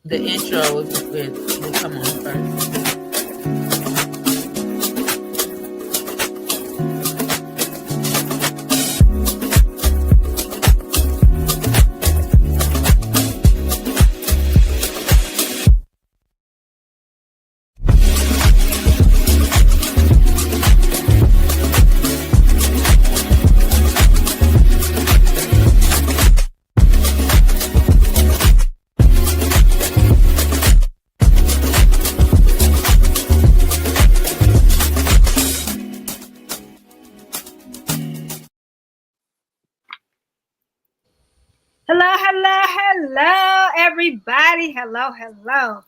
The intro will come on first. Hello, everybody. Hello.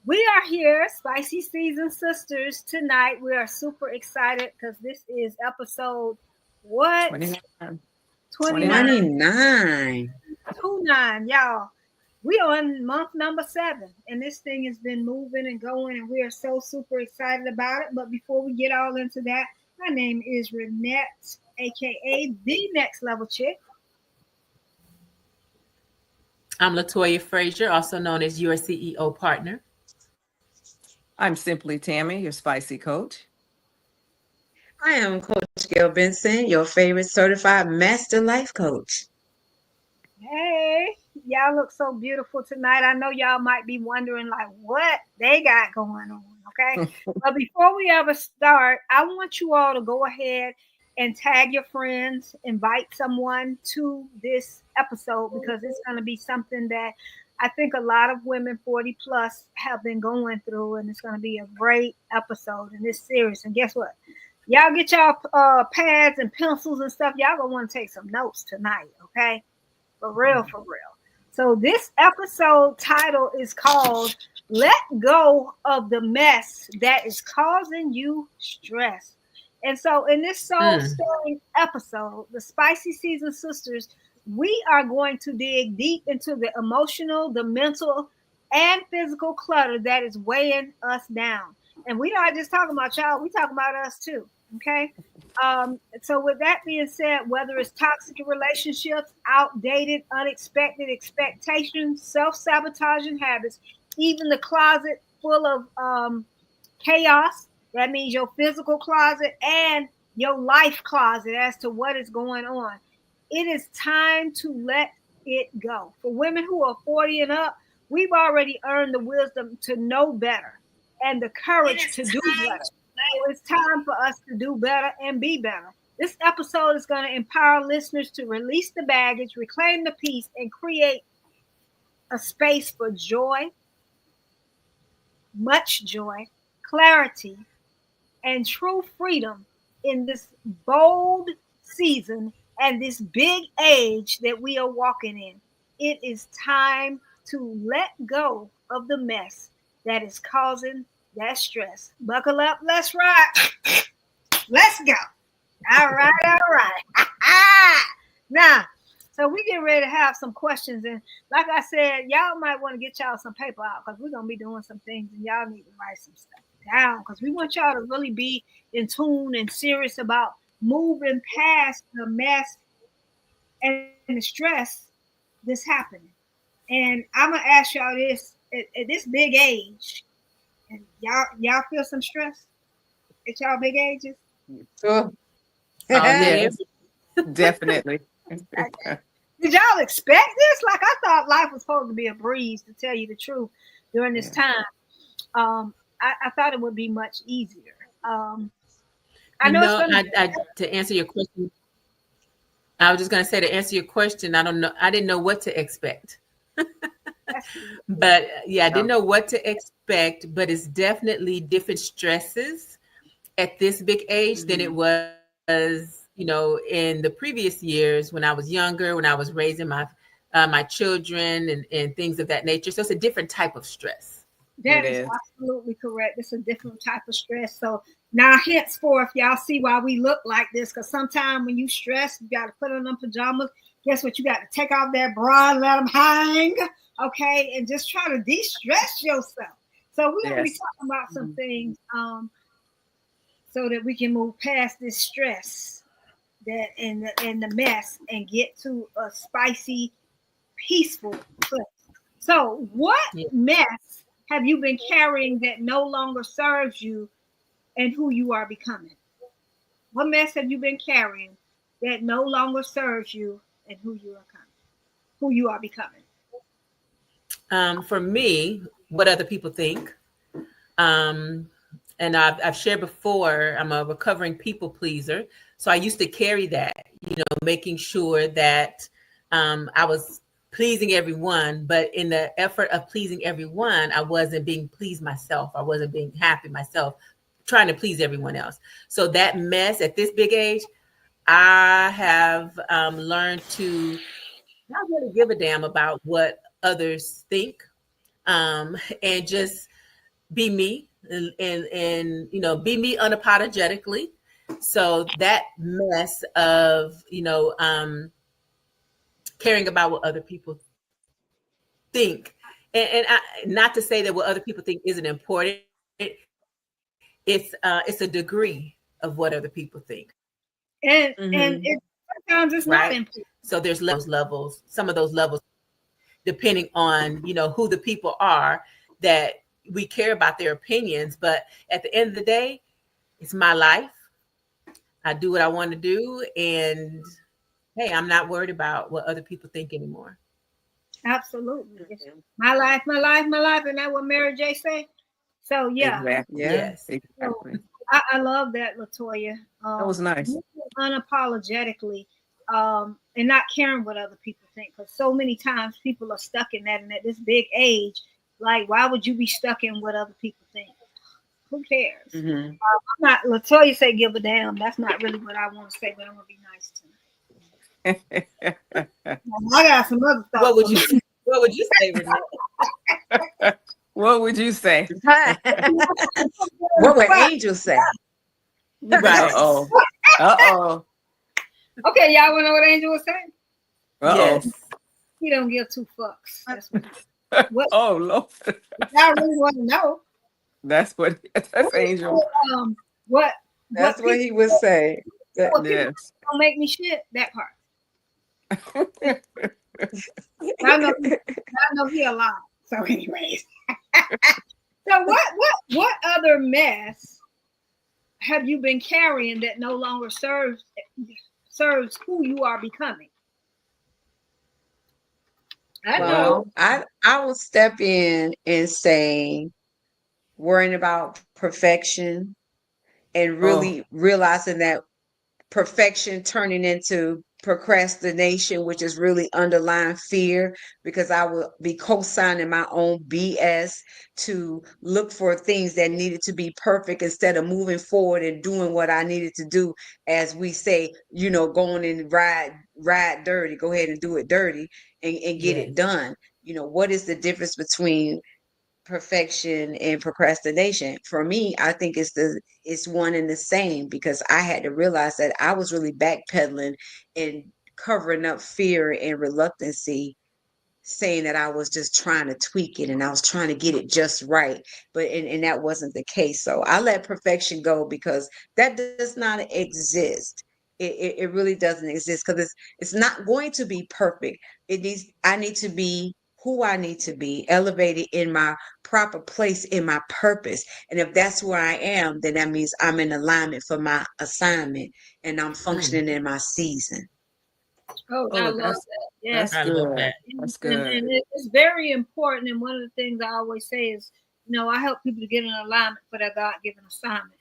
We are here, Spicy Season Sisters. Tonight, we are super excited because this is episode what? 29. 29. 29, y'all. We are on month number 7, and this thing has been moving and going, and we are so super excited about it. But before we get all into that, my name is Renette, aka the Next Level Chick. I'm Latoya Frazier, also known as your CEO partner. I'm simply Tammy, your spicy coach. I am Coach Gail Benson, your favorite certified master life coach. Hey, y'all look so beautiful tonight. I know y'all might be wondering, like, what they got going on, okay? But before we ever start, I want you all to go ahead and tag your friends, invite someone to this episode because it's going to be something that I think a lot of women 40 plus have been going through, and it's going to be a great episode in this series. And guess what? Y'all get y'all pads and pencils and stuff. Y'all going to want to take some notes tonight, okay? For real. So this episode title is called Let Go of the Mess That Is Causing You Stress. And so in this soul-stirring episode, the Spicy Season Sisters, we are going to dig deep into the emotional, the mental, and physical clutter that is weighing us down. And we're not just talking about y'all, we talking about us too. Okay. So with that being said, whether it's toxic relationships, outdated, unexpected expectations, self-sabotaging habits, even the closet full of chaos, that means your physical closet and your life closet as to what is going on. It is time to let it go. For women who are 40 and up, we've already earned the wisdom to know better and the courage to do better. So it's time for us to do better and be better. This episode is going to empower listeners to release the baggage, reclaim the peace, and create a space for joy, much joy, clarity, and true freedom in this bold season and this big age that we are walking in. It is time to let go of the mess that is causing that stress. Buckle up, let's ride. Let's go. All right. Now, so we get ready to have some questions. And like I said, y'all might want to get y'all some paper out because we're going to be doing some things and y'all need to write some stuff down because we want y'all to really be in tune and serious about moving past the mess and the stress that's happening. And I'm going to ask y'all this at this big age. And y'all feel some stress at y'all big ages? Sure. Yes, definitely. Did y'all expect this? Like I thought life was supposed to be a breeze, to tell you the truth, during this time. I thought it would be much easier. I know to answer your question, I was just going to say to answer your question, I don't know. I didn't know what to expect. But yeah, I didn't know what to expect, but it's definitely different stresses at this big age than it was, in the previous years when I was younger, when I was raising my children and things of that nature. So it's a different type of stress. That is absolutely correct. It's a different type of stress. So now henceforth, y'all see why we look like this. Because sometimes when you stress, you got to put on them pajamas. Guess what? You got to take off that bra and let them hang. Okay. And just try to de-stress yourself. So we're going to be talking about some things so that we can move past this stress that and the mess and get to a spicy, peaceful place. So, what Yeah. mess have you been carrying that no longer serves you and who you are becoming? What mess have you been carrying that no longer serves you and who you are becoming? For me, what other people think. Um, and I've shared before, I'm a recovering people pleaser. So I used to carry that, making sure that I was pleasing everyone. But in the effort of pleasing everyone, I wasn't being pleased myself. I wasn't being happy myself, trying to please everyone else. So that mess at this big age, I have learned to not really give a damn about what others think, and just be me, and be me unapologetically. So that mess of caring about what other people think, and not to say that what other people think isn't important. It's a degree of what other people think, And Mm-hmm. sometimes it's right? not important. So there's levels, some of those levels, depending on who the people are that we care about their opinions. But at the end of the day, it's my life. I do what I want to do, and hey, I'm not worried about what other people think anymore. Absolutely. It's my life, my life, my life. And that what Mary J say? So yeah. Exactly. Yeah. Yes. So Exactly. I love that, Latoya. That was nice. Unapologetically, and not caring what other people think. Because so many times people are stuck in that, and at this big age, like, why would you be stuck in what other people think? Who cares? Mm-hmm. I'm not. Latoya say give a damn. That's not really what I want to say, but I'm gonna be nice to her. I got some other What thoughts would on you that. What would you say, Renee? What would you say? What would Angel say? Right. Uh-oh. Uh-oh. Okay, y'all wanna know what Angel was saying? Uh-oh. Yes. He don't give two fucks. That's what Oh, Lord. y'all really want to know. That's Angel. Um, what That's what people he would say. That, what people Yes. don't make me shit. That part. I know. I know he alive. So, anyways. So, what other mess have you been carrying that no longer serves who you are becoming? I know. Well, well, I will step in and say worrying about perfection and Oh, really realizing that perfection turning into procrastination, which is really underlying fear, because I would be co-signing my own BS to look for things that needed to be perfect instead of moving forward and doing what I needed to do. As we say, going and ride dirty, go ahead and do it dirty and get it yes. done. What is the difference between perfection and procrastination? For me, I think it's one and the same, because I had to realize that I was really backpedaling and covering up fear and reluctancy, saying that I was just trying to tweak it and I was trying to get it just right. But and that wasn't the case. So I let perfection go, because that does not exist. It really doesn't exist, because it's not going to be perfect. I need to be who I need to be, elevated in my proper place in my purpose. And if that's where I am, then that means I'm in alignment for my assignment and I'm Mm, functioning in my season. Oh, I oh, love that's that. that's Yes. I love good. that. And, That's and, good. and it's very important. And one of the things I always say is, I help people to get in alignment for their God given assignment.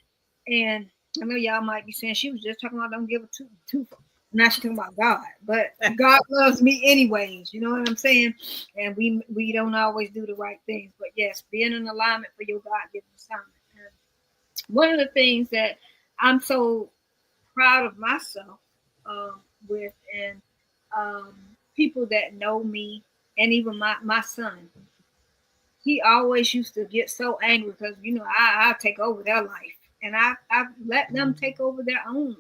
And I know y'all might be saying she was just talking about don't give a two. Now she's talking about God, but God loves me anyways. You know what I'm saying? And we don't always do the right things, but yes, being in alignment for your God given assignment. And one of the things that I'm so proud of myself, with, and um, people that know me, and even my son, he always used to get so angry because I take over their life, and I let them take over their own life.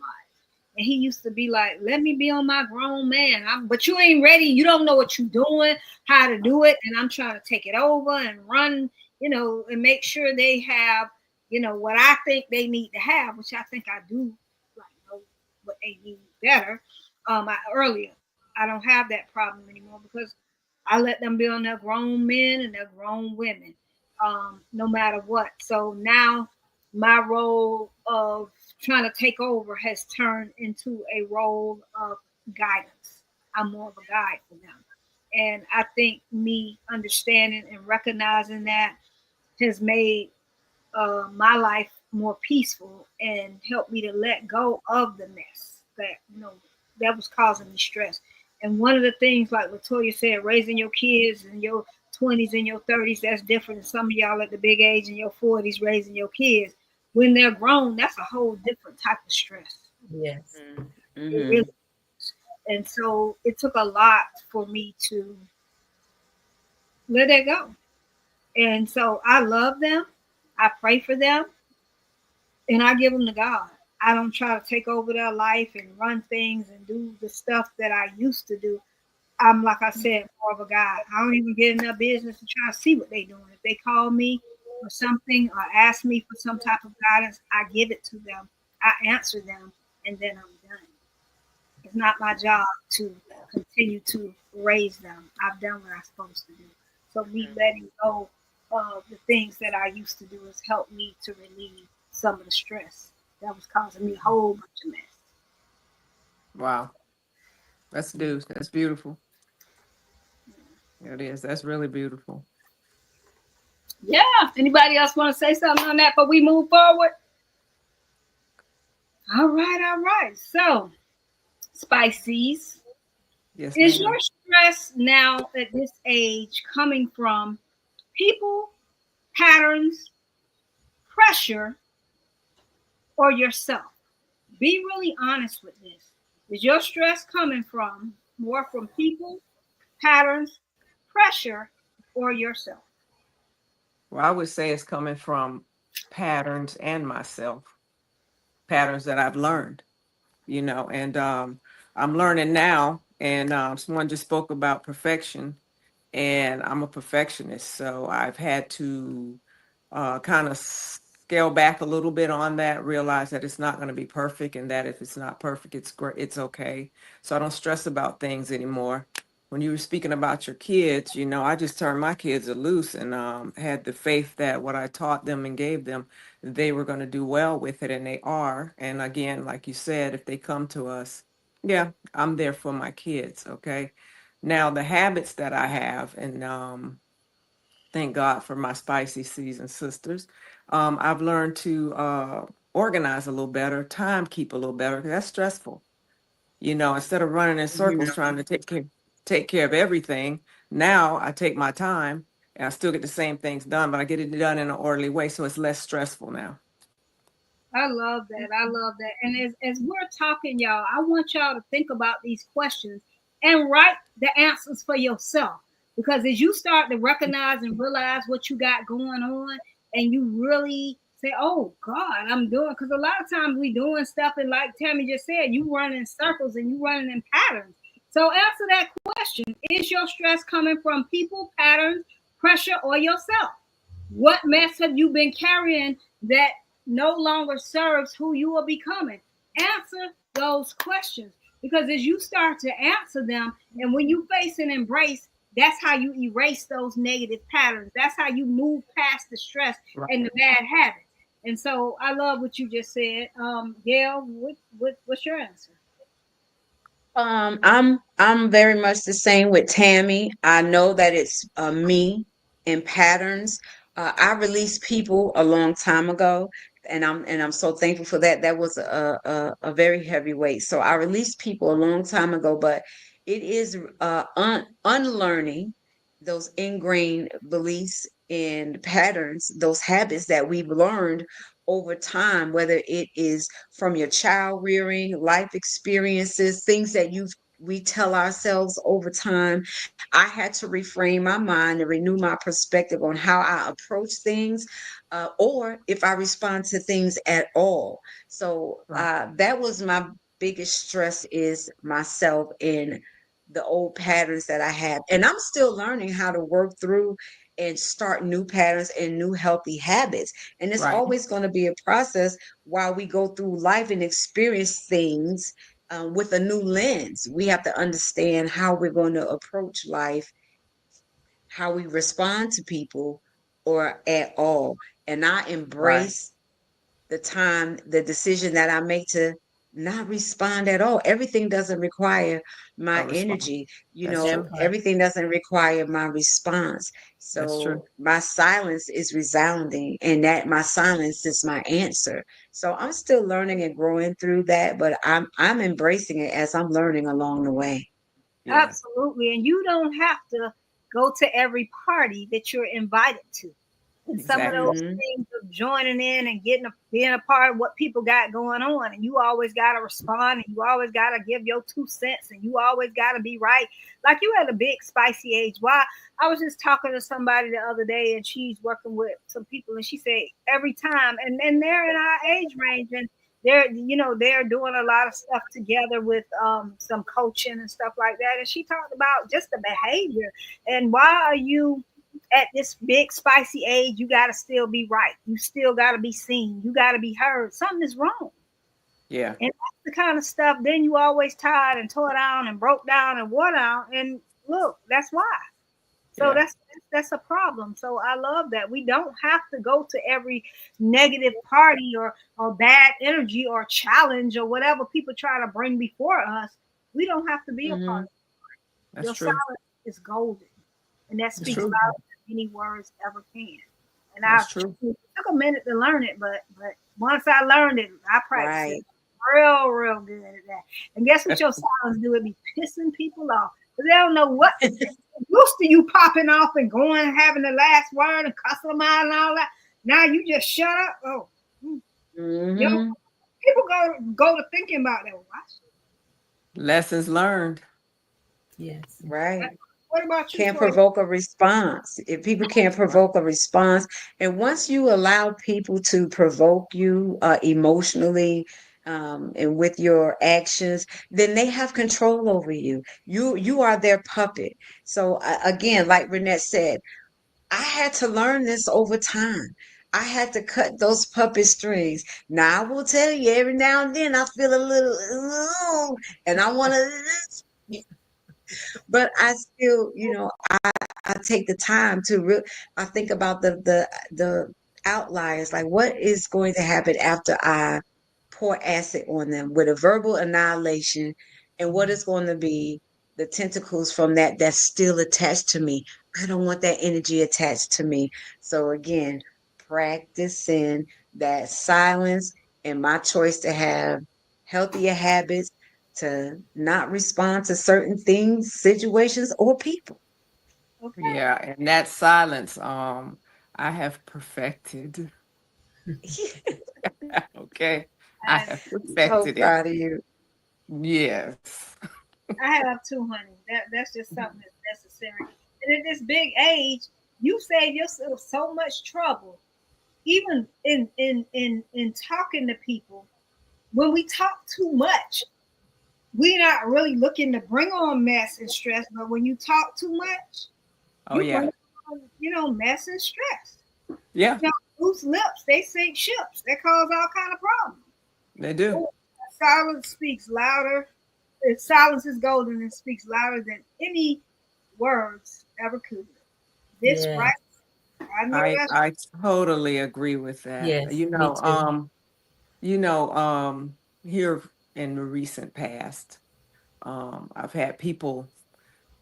And he used to be like, "Let me be on my grown man." But you ain't ready. You don't know what you're doing, how to do it, and I'm trying to take it over and run, and make sure they have, what I think they need to have, which I think I do, like know what they need better. Earlier, I don't have that problem anymore because I let them be on their grown men and their grown women, no matter what. So now my role of trying to take over has turned into a role of guidance. I'm more of a guide for them. And I think me understanding and recognizing that has made my life more peaceful and helped me to let go of the mess that that was causing me stress. And one of the things, like Latoya said, raising your kids in your 20s and your 30s, that's different than some of y'all at the big age in your 40s raising your kids. When they're grown, that's a whole different type of stress. Yes. It really Mm-hmm. is. And so it took a lot for me to let that go. And so I love them. I pray for them and I give them to God. I don't try to take over their life and run things and do the stuff that I used to do. I'm, like I said, more of a guide. I don't even get in their business to try to see what they're doing. If they call me for something or ask me for some type of guidance, I give it to them. I answer them, and then I'm done. It's not my job to continue to raise them. I've done what I'm supposed to do. So me letting go of the things that I used to do has helped me to relieve some of the stress that was causing me a whole bunch of mess. Wow. That's beautiful. It is. That's really beautiful. Yeah. Anybody else want to say something on that before we move forward? All right, all right. So, Spices, Yes, is your ma'am. stress now at this age coming from people, patterns, pressure, or yourself? Be really honest with this. Is your stress coming from more from people, patterns, pressure, or yourself? Well, I would say it's coming from patterns and myself, patterns that I've learned, and I'm learning now. And someone just spoke about perfection, and I'm a perfectionist, so I've had to kind of scale back a little bit on that, realize that it's not going to be perfect, and that if it's not perfect, it's great, it's okay. So I don't stress about things anymore. When you were speaking about your kids, I just turned my kids loose and had the faith that what I taught them and gave them, they were going to do well with it, and they are. And again, like you said, if they come to us, yeah, I'm there for my kids. Okay. Now the habits that I have, and thank God for my spicy season sisters. I've learned to organize a little better, time keep a little better. 'Cause that's stressful. Instead of running in circles trying to take care of everything, now I take my time and I still get the same things done, but I get it done in an orderly way, so it's less stressful now. I love that. I love that. And as we're talking, y'all, I want y'all to think about these questions and write the answers for yourself. Because as you start to recognize and realize what you got going on, and you really say, "Oh God, I'm doing," because a lot of times we doing stuff, and like Tammy just said, you run in circles and you running in patterns. So answer that question: is your stress coming from people, patterns, pressure, or yourself? What mess have you been carrying that no longer serves who you are becoming? Answer those questions, because as you start to answer them, and when you face and embrace, that's how you erase those negative patterns. That's how you move past the stress Right. and the bad habits. And so I love what you just said. Gail, what's your answer? I'm very much the same with Tammy. I know that it's me and patterns. I released people a long time ago, and I'm so thankful for that. That was a very heavy weight. So I released people a long time ago, but it is unlearning those ingrained beliefs and patterns, those habits that we've learned over time, whether it is from your child rearing, life experiences, things that we tell ourselves over time. I had to reframe my mind and renew my perspective on how I approach things, or if I respond to things at all. So Right. that was my biggest stress, is myself in the old patterns that I have. And I'm still learning how to work through and start new patterns and new healthy habits. And it's Right. always going to be a process while we go through life and experience things with a new lens. We have to understand how we're going to approach life how we respond to people or at all. And I Right. embrace the decision that I make to not respond at all. Everything doesn't require A my response. energy, That's true. That part. everything doesn't require my response. That's true. So my silence is resounding, and that my silence is my answer. So I'm still learning and growing through that, but I'm embracing it as I'm learning along the way. Yeah. Absolutely. And you don't have to go to every party that you're invited to. And some of Exactly. those Hmm. things of joining in and being a part of what people got going on. And you always got to respond and you always got to give your 2 cents and you always got to be right. Like you at a big spicy age. Why? I was just talking to somebody the other day and she's working with some people and she said every time, and they're in our age range and they're doing a lot of stuff together with some coaching and stuff like that. And she talked about just the behavior and why are you at this big spicy age, you got to still be right. You still got to be seen. You got to be heard. Something is wrong. Yeah. And that's the kind of stuff. Then you always tired and tore down and broke down and wore down. And look, that's why. So Yeah. that's a problem. So I love that we don't have to go to every negative party or bad energy or challenge or whatever people try to bring before us. We don't have to be a part Hmm. of it. That's Your true. silence is golden, and that It's speaks true. louder than any words ever can. And That's true. it took a minute to learn it, but once I learned it, I practiced it Right. real good at that. And guess what your silence do? It be pissing people off because they don't know what to say. Used to you popping off and going and having the last word and cussing them out and all that. Now you just shut up. Oh, mm. You know, Hmm. people go to thinking about that. Lessons learned. Yes. Right. What about you, Can't Toy? provoke a response. If people can't Right. provoke a response, and once you allow people to provoke you emotionally and with your actions, then they have control over you. You are their puppet. So again, like Renette said, I had to learn this over time. I had to cut those puppet strings. Now I will tell you, every now and then I feel a little, and I want to, but I still, I take the time to I think about the outliers, like what is going to happen after I pour acid on them with a verbal annihilation, and what is going to be the tentacles from that that's still attached to me. I don't want that energy attached to me. So again, practicing that silence and my choice to have healthier habits, to not respond to certain things, situations, or people. Okay. Yeah. And that silence, I have perfected. Okay. I I, have So perfected it. proud of you. Yes. I have two, honey. That's just something that's necessary. And at this big age, you save yourself so much trouble. Even in talking to people, when we talk too much, we're not really looking to bring on mess and stress. But when you talk too much, Oh you bring yeah. on, mess and stress. Yeah. You know, loose lips, they sink ships. They cause all kind of problems. They do. Oh, silence speaks louder. Silence is golden and speaks louder than any words ever could. This Yeah. right, I know that's I totally agree with that. Yes. Me too. You know, here in the recent past, I've had people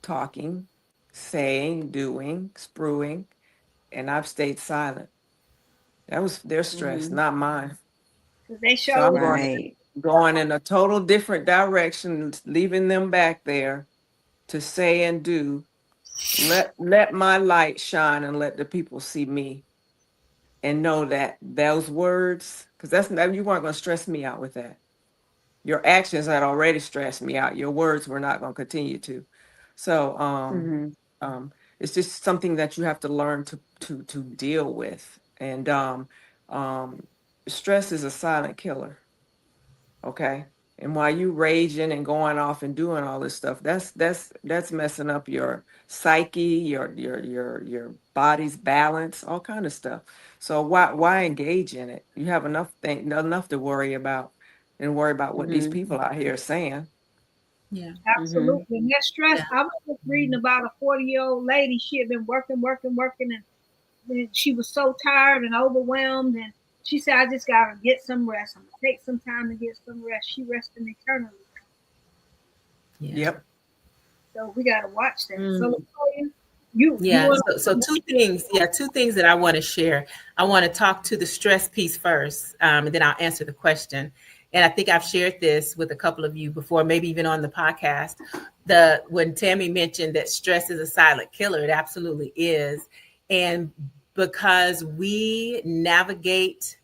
talking, saying, doing, spruing, and I've stayed silent. That was their stress, Hmm. not mine. because they So I'm showed you. Right. going in a total different direction, leaving them back there to say and do. Let my light shine and let the people see me and know that those words, because that's not, you weren't going to stress me out with that. Your actions had already stressed me out. Your words were not going to continue to. So Hmm. um, it's just something that you have to learn to deal with. And um, stress is a silent killer. Okay. And while you raging and going off and doing all this stuff, that's messing up your psyche, your body's balance, all kind of stuff. So why engage in it? You have enough to worry about and worry about what these Hmm. people out here are saying. Yeah. Mhm. Absolutely. And that stress, Yeah. I was just reading about a 40-year-old lady. She had been working, and then she was so tired and overwhelmed. And she said, I just got to get some rest. I'm going to take some time to get some rest. She resting eternally. Yeah. Yep. So we got to watch that. So, Mm. Latoya, you Yeah. want So two things. Yeah, two things that I want to share. I want to talk to the stress piece first, and then I'll answer the question. And I think I've shared this with a couple of you before, maybe even on the podcast. The When Tammy mentioned that stress is a silent killer, it absolutely is. And because we navigate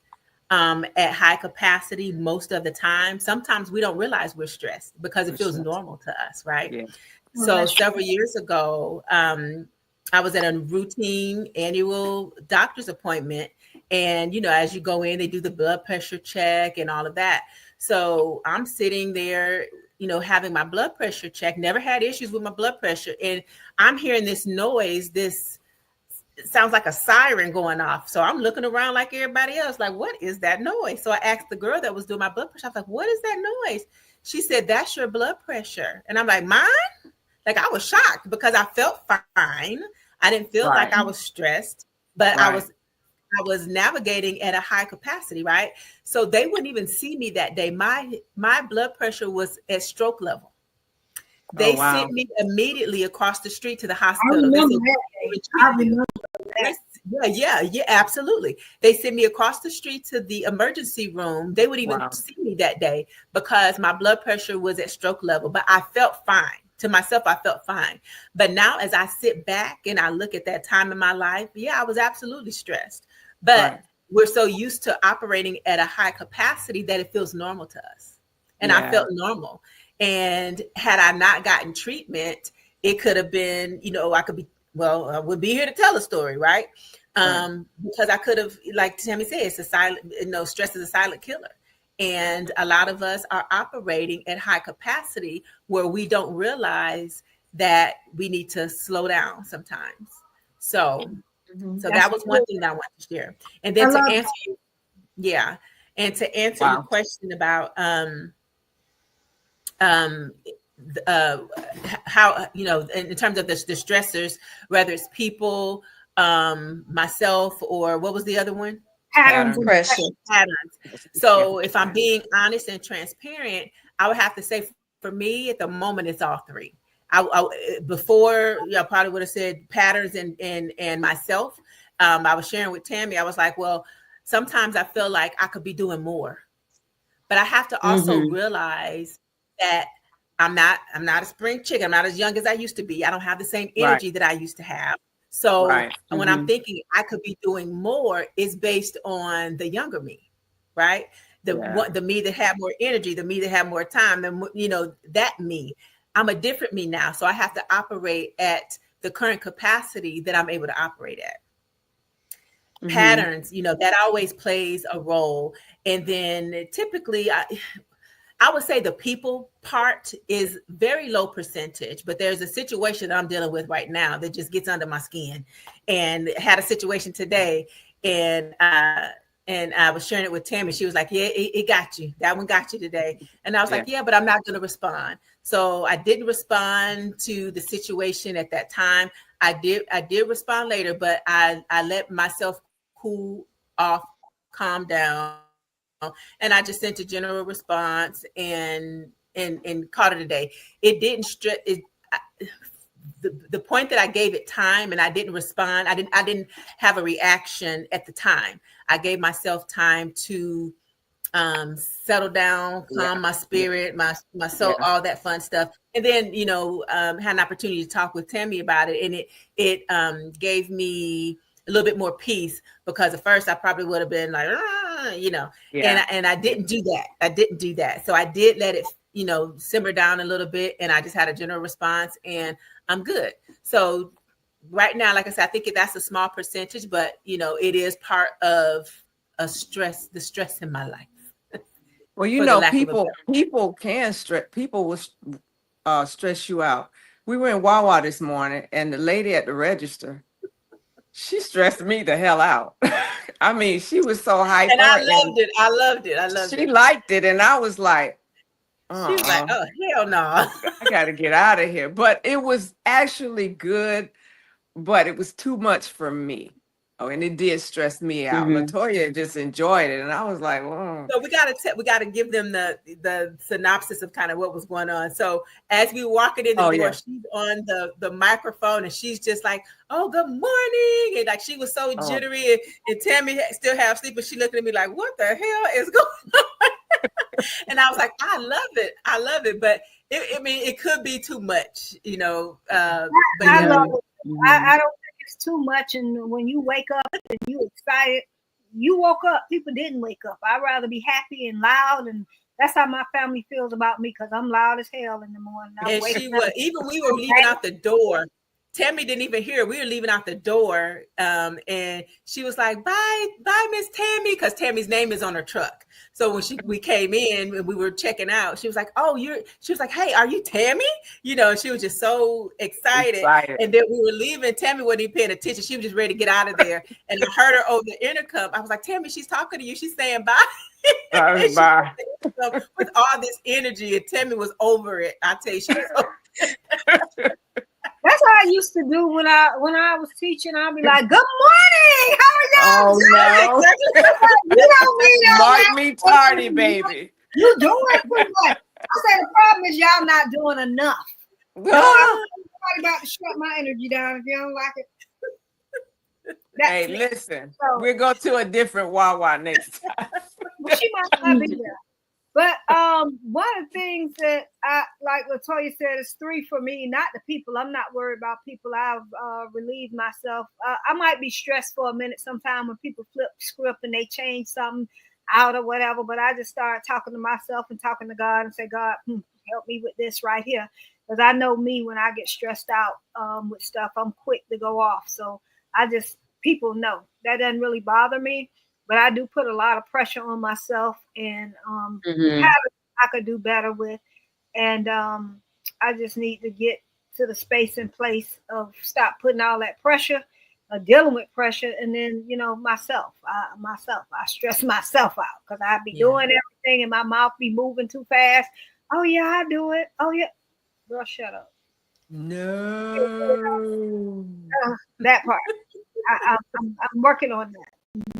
at high capacity most of the time, sometimes we don't realize we're stressed because it For feels sure. normal to us, right? Yeah. well, So that's several years ago, I was at a routine annual doctor's appointment. And, as you go in, they do the blood pressure check and all of that. So I'm sitting there, having my blood pressure check, never had issues with my blood pressure. And I'm hearing this noise, this it sounds like a siren going off. So I'm looking around like everybody else, like, what is that noise? So I asked the girl that was doing my blood pressure, I was like, what is that noise? She said, that's your blood pressure. And I'm like, mine? Like, I was shocked because I felt fine. I didn't feel like Right. I was stressed, but I Right. was I was navigating at a high capacity, right? So they wouldn't even see me that day. My blood pressure was at stroke level. Oh They wow. sent me immediately across the street to the I hospital. They remember said, that "We're day. going to treat I you." remember that. Yes, yeah, absolutely. They sent me across the street to the emergency room. They would even Wow. see me that day because my blood pressure was at stroke level, but I felt fine. To myself, I felt fine. But now, as I sit back and I look at that time in my life, yeah, I was absolutely stressed. But Right. we're so used to operating at a high capacity that it feels normal to us. And I Yeah. felt normal. And had I not gotten treatment, it could have been, I could be, well, I would be here to tell a story, right? Right. Because I could have, like Tammy said, it's a silent, stress is a silent killer. And a lot of us are operating at high capacity where we don't realize that we need to slow down sometimes. So, Mhm. so That's that was one good. thing that I wanted to share. And I then to love answer you, yeah, and to answer your Wow. question about um uh how in terms of the stressors, whether it's people, myself, or what was the other one? patterns and Pattern. Pressure. pressure. Patterns. Yeah. So if I'm being honest and transparent, I would have to say for me at the moment it's all three. Before, I probably would have said patterns and myself. I was sharing with Tammy, I was like, well, sometimes I feel like I could be doing more, but I have to also Mhm. realize that I'm not a spring chicken. I'm not as young as I used to be. I don't have the same Right. energy that I used to have. So Right. when I'm Mhm. thinking I could be doing more, it's based on the younger me, right? Yeah. The me that had more energy, the me that had more time, that me. I'm a different me now. So I have to operate at the current capacity that I'm able to operate at. Mhm. Patterns, that always plays a role. And then typically I would say the people part is very low percentage, but there's a situation that I'm dealing with right now that just gets under my skin. And had a situation today, and I was sharing it with Tammy. She was like, "Yeah, it got you. That one got you today." And I was like, Yeah. "Yeah, but I'm not going to respond." So I didn't respond to the situation at that time. I did respond later, but I let myself cool off, calm down, and I just sent a general response and called it a day. It didn't stress it. The point that I gave it time and I didn't respond. I didn't have a reaction at the time. I gave myself time to settle down, Yeah. calm my Yeah. spirit, my soul, Yeah. all that fun stuff. And then, had an opportunity to talk with Tammy about it, and it gave me a little bit more peace because at first I probably would have been like, and Yeah. I didn't do that. I didn't do that. So I did let it, simmer down a little bit, and I just had a general response, and I'm good. So right now, like I said, I think that's a small percentage, but it is part of the stress in my life, Well, for the lack of a people better. people can stress. People will stress you out. We were in Wawa this morning, and the lady at the register, she stressed me the hell out. I mean, she was so And I hyper, and loved it. I loved it. I loved she it. liked it, and I was like, She was like, Uh-uh. "Oh hell no!" I got to get out of here. But it was actually good, but it was too much for me. Oh, and it did stress me out. Hmm. Latoya just enjoyed it, and I was like, "Oh, So we gotta give them the synopsis of kind of what was going on. So as we walking in the oh door, yeah, she's on the microphone and she's just like, "Oh, good morning," and like she was so oh, jittery, and Tammy still half asleep, but she looking at me like, "What the hell is going?" And I was like, I love it, but I mean, it could be too much, but I yeah, love Hmm. it. Hmm. I don't think it's too much. And when you wake up and you excited, you woke up. People didn't wake up. I'd rather be happy and loud, and that's how my family feels about me because I'm loud as hell in the morning. I'm and waking she up. was, even we were I'm leaving banging. out the door. Tammy didn't even hear. We were leaving out the door, and she was like, "Bye, bye, Miss Tammy," because Tammy's name is on her truck. So when we came in and we were checking out, she was like, "Oh, you're." She was like, "Hey, are you Tammy?" And she was just so excited. excited." And then we were leaving. Tammy wasn't even paying attention. She was just ready to get out of there. And I heard her over the intercom. I was like, "Tammy, she's talking to you. She's saying bye." And she Bye. with all this energy, and Tammy was over it. I tell you, she was over. That's how I used to do when I was teaching. I'd be like, "Good morning. How are y'all Oh That's no, exactly You don't need all mark that. me tardy, baby. You doing too much." I say the problem is y'all not doing enough. Don't ever Ah, think somebody about to shut my energy down if you don't like it. That's hey, me. listen, So we'll go to a different Wawa next time. well, she might not be there. But one of the things that I like Latoya said is three for me, not the people. I'm not worried about people. I've relieved myself. I might be stressed for a minute sometime when people flip script and they change something out or whatever. But I just start talking to myself and talking to God and say, God, help me with this right here. Because I know me when I get stressed out with stuff, I'm quick to go off. So I just, people know that doesn't really bother me, but I do put a lot of pressure on myself and Hmm. habits I could do better with. And I just need to get to the space and place of stop putting all that pressure, dealing with pressure, and then I stress myself out because I be Yeah. doing everything and my mouth be moving too fast. Oh yeah, I do it. Oh yeah, girl, shut up. No. That part. I'm working on that.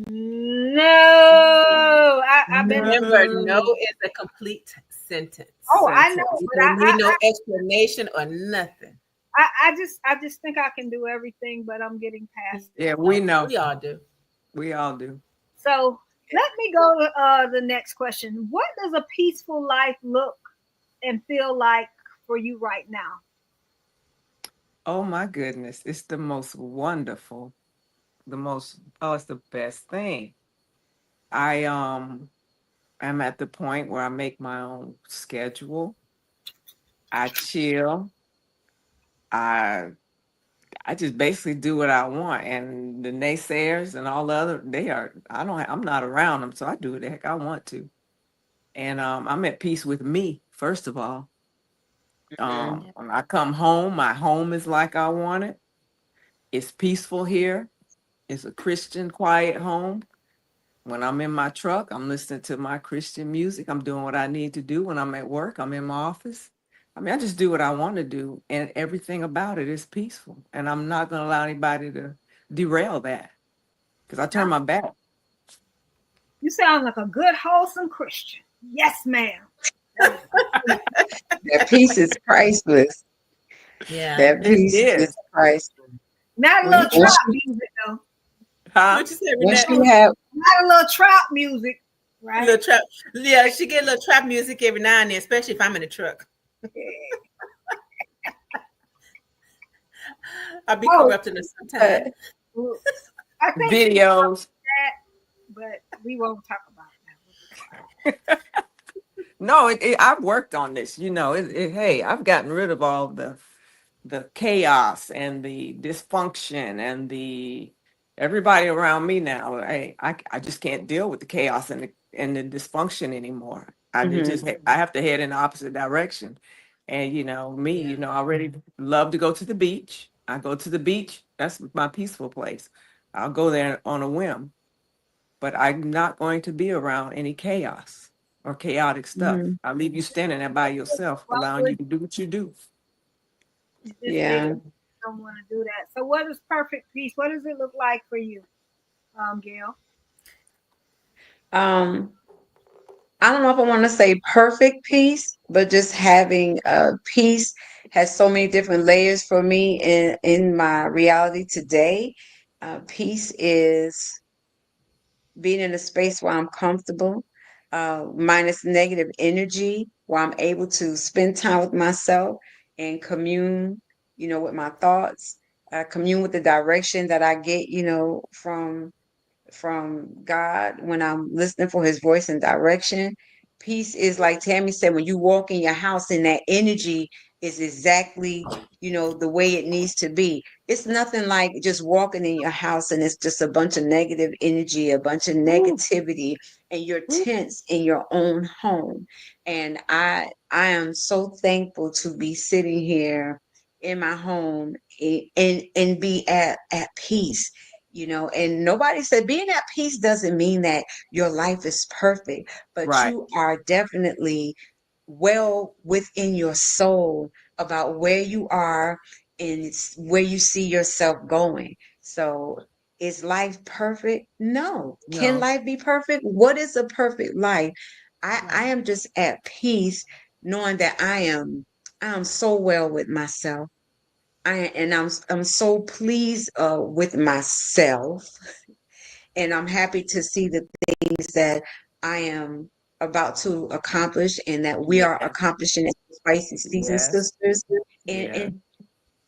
No, I've been. Remember, no No. is a complete sentence. Oh, I know, Sentence. You but don't need no explanation or nothing. I just think I can do everything, but I'm getting past it. Yeah, we No, know. we all do. We all do. So let me go to the next question. What does a peaceful life look and feel like for you right now? Oh my goodness. It's the most wonderful, it's the best thing. I am at the point where I make my own schedule. I chill. I I just basically do what I want. And the naysayers and all the other, I'm not around them, so I do what the heck I want to. And I'm at peace with me, first of all. Hmm. Yeah. When I come home, my home is like I want it. It's peaceful here. It's a Christian, quiet home. When I'm in my truck, I'm listening to my Christian music. I'm doing what I need to do. When I'm at work, I'm in my office. I mean, I just do what I want to do, and everything about it is peaceful. And I'm not going to allow anybody to derail that because I turn my back. You sound like a good, wholesome Christian. Yes, ma'am. That is good. That piece is priceless. Yeah. That It piece is is. priceless. Not a When little you, Once trap you, music though. huh? What you say, once Renee? you have, Not a little trap music, A right? little trap. Yeah, she get a little trap music every now and then, especially if I'm in the truck. Yeah. I'll be Oh, corrupting her uh, sometimes. well, I think she Videos. that, but we won't talk about No, I've worked on this. Hey, I've gotten rid of all the chaos and the dysfunction and the everybody around me now. I just can't deal with the chaos and the dysfunction anymore. mhm. I have to head in the opposite direction. And me, Yeah. I already love to go to the beach. I go to the beach. That's my peaceful place. I'll go there on a whim, but I'm not going to be around any chaos. or chaotic stuff. Mhm. I'll leave you standing there by yourself, Why allowing you would to do what you do. you just Yeah. don't want to do that? So, what is perfect peace? What does it look like for you, Gail? Um, I don't know if I want to say perfect peace, but just having peace has so many different layers for me in my reality today. Peace is being in a space where I'm comfortable, minus negative energy, where I'm able to spend time with myself and commune, with my thoughts, commune with the direction that I get, from God when I'm listening for his voice and direction. Peace is like Tammy said, when you walk in your house and that energy is exactly, the way it needs to be. It's nothing like just walking in your house and it's just a bunch of negative energy, a bunch of Woo, negativity, and you're woo. tense in your own home. And I am so thankful to be sitting here in my home and be at peace, and nobody said being at peace doesn't mean that your life is perfect, but Right. you are definitely well within your soul about where you are and it's where you see yourself going. So is life perfect? No. Can No. life be perfect? What is a perfect life? I Right. am just at peace knowing that I am so well with myself. I'm so pleased with myself, and I'm happy to see the things that I am about to accomplish and that we Yeah. are accomplishing as Spicy Season Yes. Sisters. And Yeah. and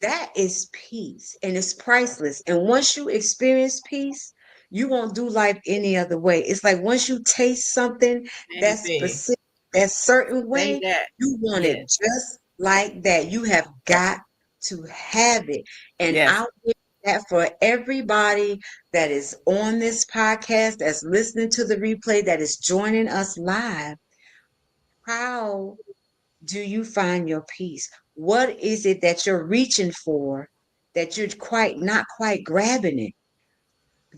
that is peace, and it's priceless. And once you experience peace, you won't do life any other way. It's like once you taste something Same that's thing. specific, that certain Say way, that. you want it Yes. just like that. You have got to have it. And Yes. I wish that for everybody that is on this podcast, that's listening to the replay, that is joining us live, how do you find your peace? What is it that you're reaching for that you're quite not quite grabbing it?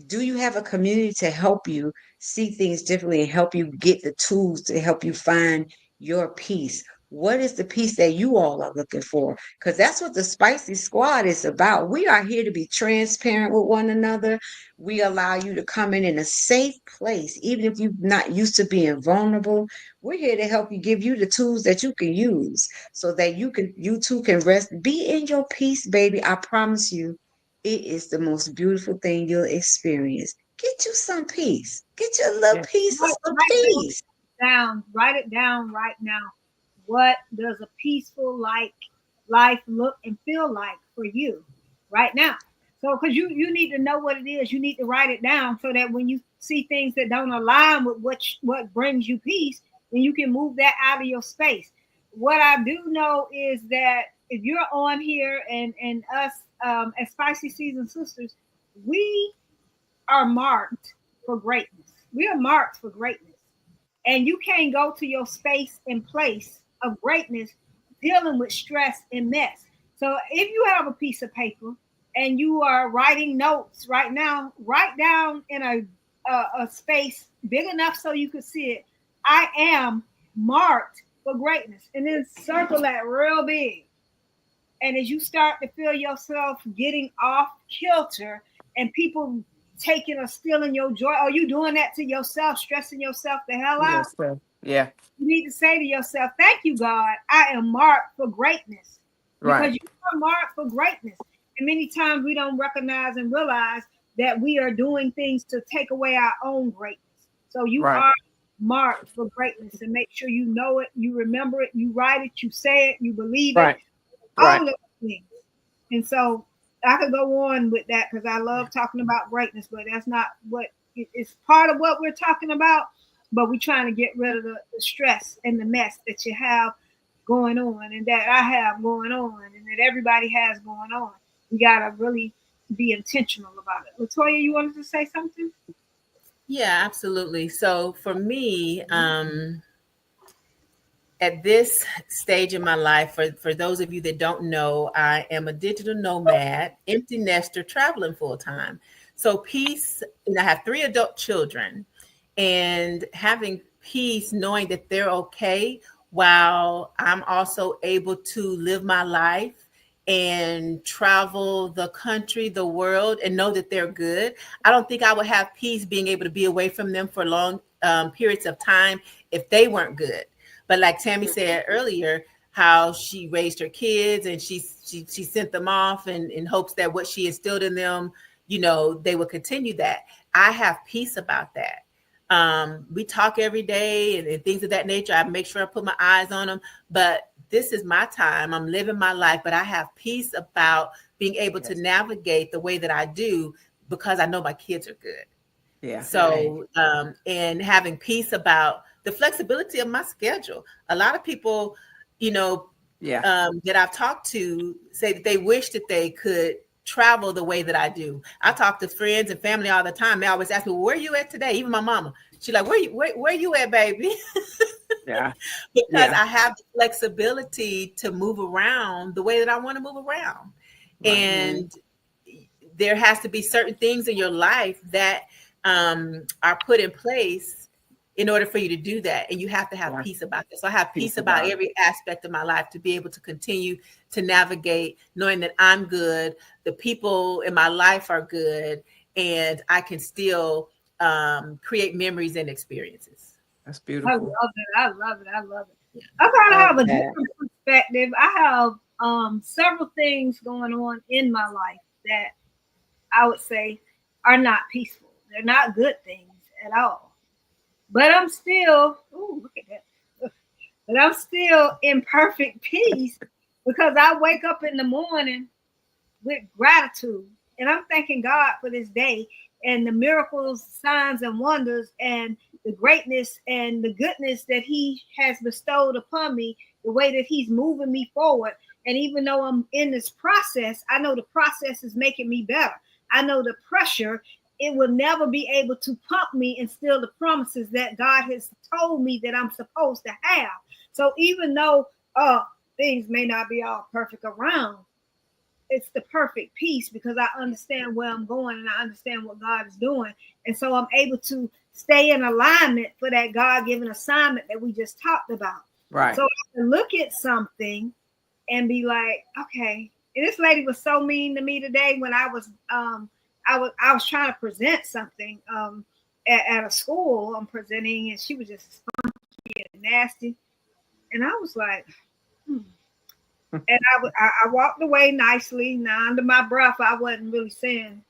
Do you have a community to help you see things differently and help you get the tools to help you find your peace? What is the peace that you all are looking for? Because that's what the Spicy Squad is about. We are here to be transparent with one another. We allow you to come in a safe place, even if you're not used to being vulnerable. We're here to help you, give you the tools that you can use so that you too can rest. Be in your peace, baby. I promise you it is the most beautiful thing you'll experience. Get you some peace. Get you a little Yeah. piece of Write, some write those peace. down. Write it down right now. What does a peaceful life look and feel like for you right now? So, because you need to know what it is, you need to write it down so that when you see things that don't align with what brings you peace, then you can move that out of your space. What I do know is that if you're on here and us as Spicy Season Sisters, we are marked for greatness. We are marked for greatness. And you can't go to your space and place of greatness dealing with stress and mess. So if you have a piece of paper and you are writing notes right now, write down in a space big enough so you can see it. I am marked for greatness. And then circle that real big. And as you start to feel yourself getting off kilter and people taking or stealing your joy, are you doing that to yourself, stressing yourself the hell out? Yes, sir. Yeah. You need to say to yourself, thank you, God. I am marked for greatness Right. because you are marked for greatness. And many times we don't recognize and realize that we are doing things to take away our own greatness. So you Right. are marked for greatness and make sure you know it, you remember it, you write it, you say it, you believe it, Right. all Right. of those things. And so I could go on with that because I love talking about greatness, but that's not what it's part of what we're talking about. But we're trying to get rid of the stress and the mess that you have going on and that I have going on and that everybody has going on. We got to really be intentional about it. Latoya, you wanted to say something? Yeah, absolutely. So for me, at this stage in my life, for those of you that don't know, I am a digital nomad, empty nester, traveling full time. So peace, and I have three adult children, and having peace knowing that they're okay while I'm also able to live my life and travel the country, the world, and know that they're good. I don't think I would have peace being able to be away from them for long periods of time if they weren't good. But like Tammy said earlier, how she raised her kids and she sent them off in hopes that what she instilled in them, they will continue that. I have peace about that. We talk every day and things of that nature. I make sure I put my eyes on them, but this is my time. I'm living my life, but I have peace about being able to Yes. navigate the way that I do because I know my kids are good. Yeah. So, and having peace about the flexibility of my schedule. A lot of people, you know, Yeah. that I've talked to say that they wish that they could travel the way that I do. I talk to friends and family all the time. They always ask me, well, "Where you at today?" Even my mama, she's like, where you at, baby?" Yeah. Because Yeah. I have the flexibility to move around the way that I want to move around. Right. Mhm. And there has to be certain things in your life that are put in place in order for you to do that. And you have to have Yeah. peace about this. So I have Peace peace about about it. every aspect of my life to be able to continue to navigate, knowing that I'm good, the people in my life are good, and I can still create memories and experiences. That's I beautiful. love it. I love it. I love it. Yeah. I kind of Love have a that. different perspective. I have several things going on in my life that I would say are not peaceful. They're not good things at all. But I'm still, ooh, look at that. But I'm still in perfect peace because I wake up in the morning with gratitude. And I'm thanking God for this day and the miracles, signs, and wonders, and the greatness and the goodness that He has bestowed upon me, the way that He's moving me forward. And even though I'm in this process, I know the process is making me better. I know the pressure, it will never be able to pump me and steal the promises that God has told me that I'm supposed to have. So even though things may not be all perfect around, it's the perfect peace because I understand where I'm going and I understand what God is doing. And so I'm able to stay in alignment for that God given assignment that we just talked about. Right. So I can look at something and be like, okay. And this lady was so mean to me today when I was trying to present something at a school I'm presenting, and she was just nasty. And I was like, hmm. And I walked away nicely. Now, under my breath, I wasn't really saying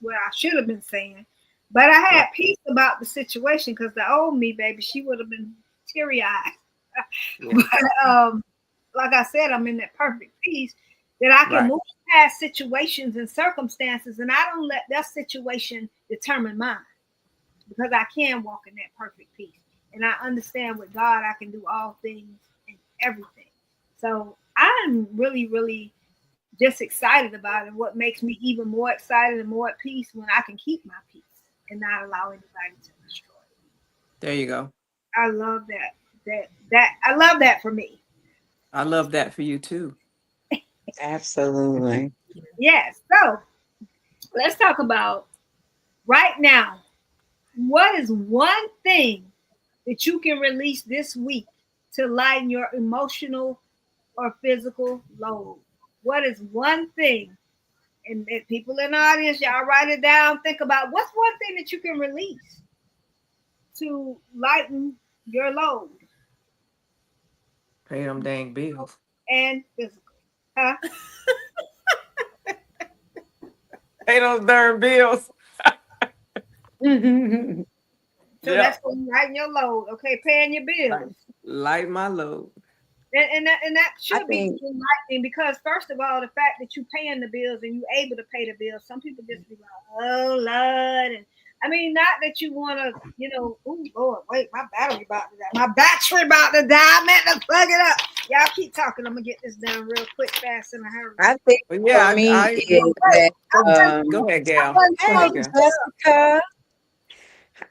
what I should have been saying. But I Right. had peace about the situation because the old me, baby, she would have been teary eyed. Yeah. But like I said, I'm in that perfect peace that I can Right. move past situations and circumstances, and I don't let that situation determine mine because I can walk in that perfect peace. And I understand with God, I can do all things and everything. So I'm really, really just excited about it. What makes me even more excited and more at peace when I can keep my peace and not allow anybody to destroy it. There you go. I love that. That I love that for me. I love that for you too. Absolutely. Yes. So let's talk about right now. What is one thing that you can release this week to lighten your emotional or physical load? What is one thing? And people in the audience, y'all write it down. Think about what's one thing that you can release to lighten your load Pay them dang bills. and physical. Huh? Pay those darn bills. So Yeah. that's what you lighten your load. Okay, paying your Light, bills. light my load. And that I should be think enlightening because first of all, the fact that you paying the bills and you able to pay the bills, some people just be like, oh Lord, and I mean not that you want to, oh Lord, wait, my battery about to die. My battery about to die. I meant to plug it up. Y'all keep talking. I'm gonna get this done real quick, fast, in a hurry. I think But for yeah, me Oh, is wait, that I wasn't, go ahead, I Gail. wasn't Go hey ahead, supposed Gail. to. Jessica.